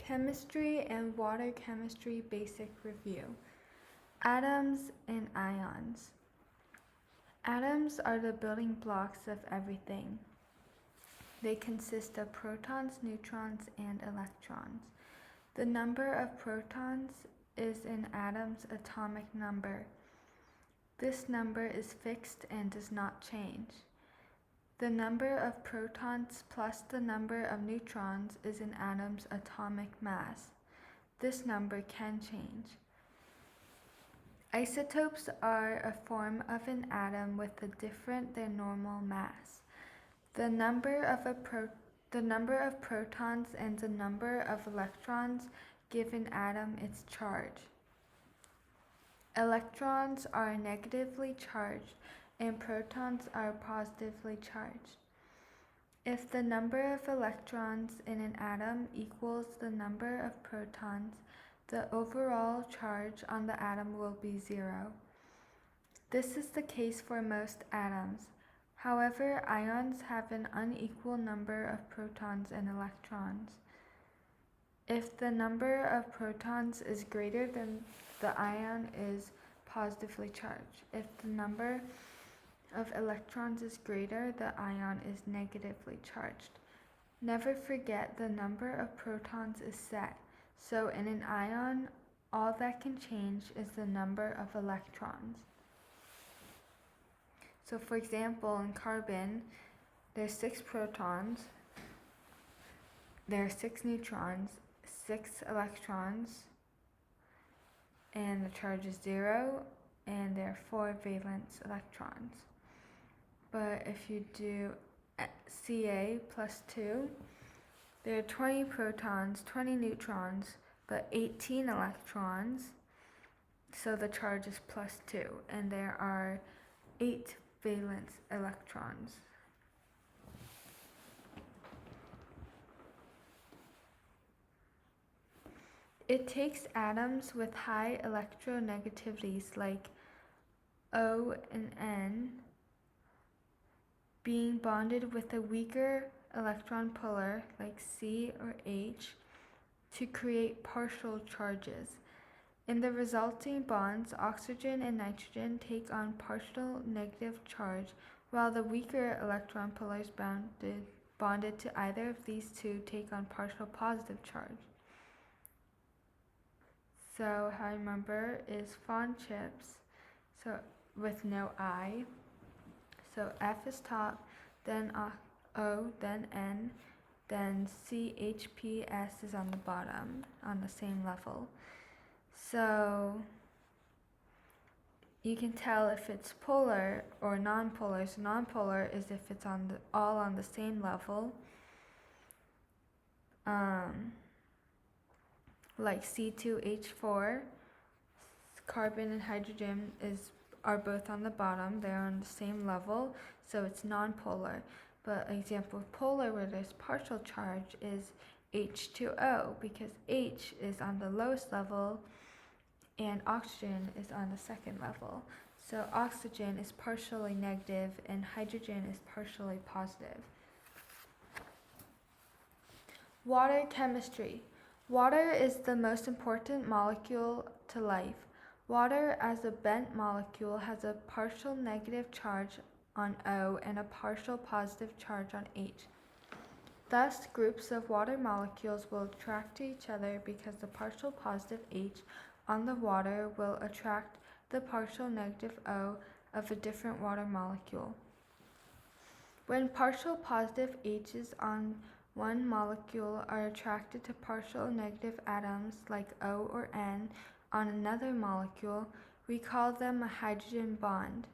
Chemistry and Water Chemistry Basic Review. Atoms and ions. Atoms are the building blocks of everything. They consist of protons, neutrons, and electrons. The number of protons is an atom's atomic number. This number is fixed and does not change. The number of protons plus the number of neutrons is an atom's atomic mass. This number can change. Isotopes are a form of an atom with a different than normal mass. The number of protons and the number of electrons give an atom its charge. Electrons are negatively charged and protons are positively charged. If the number of electrons in an atom equals the number of protons, the overall charge on the atom will be 0. This is the case for most atoms. However, ions have an unequal number of protons and electrons. If the number of protons is greater, then the ion is positively charged. If the number of electrons is greater, the ion is negatively charged. Never forget the number of protons is set, so in an ion, all that can change is the number of electrons. So for example, in carbon, there's 6 protons, there are 6 neutrons, 6 electrons, and the charge is 0, and there are 4 valence electrons. But if you do Ca plus 2, there are 20 protons, 20 neutrons, but 18 electrons, so the charge is plus 2, and there are 8 valence electrons. It takes atoms with high electronegativities like O and N being bonded with a weaker electron puller like C or H to create partial charges. In the resulting bonds, oxygen and nitrogen take on partial negative charge, while the weaker electron pullers bonded to either of these two take on partial positive charge. So how I remember is Fond chips, so with no I. So F is top, then O, then N, then CHPS is on the bottom, on the same level. So you can tell if it's polar or nonpolar. So nonpolar is if it's all on the same level. Like C2H4, carbon and hydrogen are both on the bottom. They're on the same level, so it's nonpolar. But an example of polar where there's partial charge is H2O, because H is on the lowest level and oxygen is on the second level. So oxygen is partially negative and hydrogen is partially positive. Water chemistry. Water is the most important molecule to life. Water as a bent molecule has a partial negative charge on O and a partial positive charge on H. Thus, groups of water molecules will attract to each other because the partial positive H on the water will attract the partial negative O of a different water molecule. When partial positive H's on one molecule are attracted to partial negative atoms like O or N on another molecule, we call them a hydrogen bond.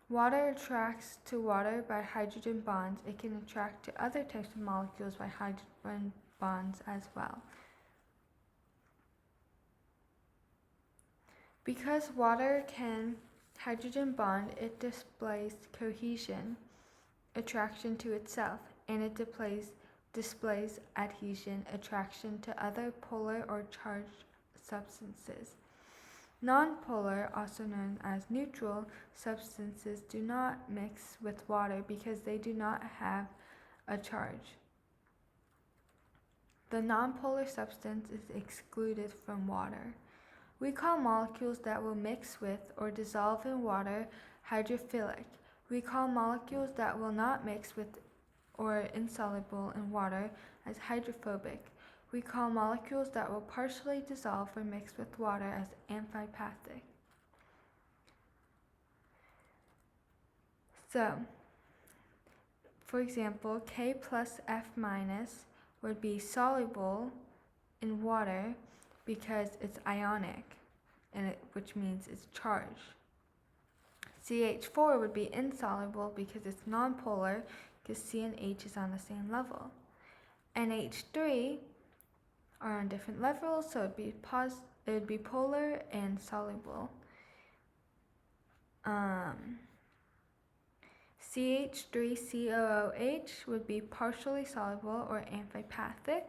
Water attracts to water by hydrogen bonds. It can attract to other types of molecules by hydrogen bonds as well. Because water can hydrogen bond, it displays cohesion, attraction to itself, and it displays adhesion, attraction to other polar or charged substances. Nonpolar, also known as neutral, substances do not mix with water because they do not have a charge. The nonpolar substance is excluded from water. We call molecules that will mix with or dissolve in water hydrophilic. We call molecules that will not mix with or insoluble in water as hydrophobic. We call molecules that will partially dissolve or mix with water as amphipathic. So, for example, K plus F minus would be soluble in water because it's ionic, which means it's charged. CH4 would be insoluble because it's nonpolar, because C and H is on the same level. NH3 are on different levels, so it would be polar and soluble. CH3COOH would be partially soluble or amphipathic.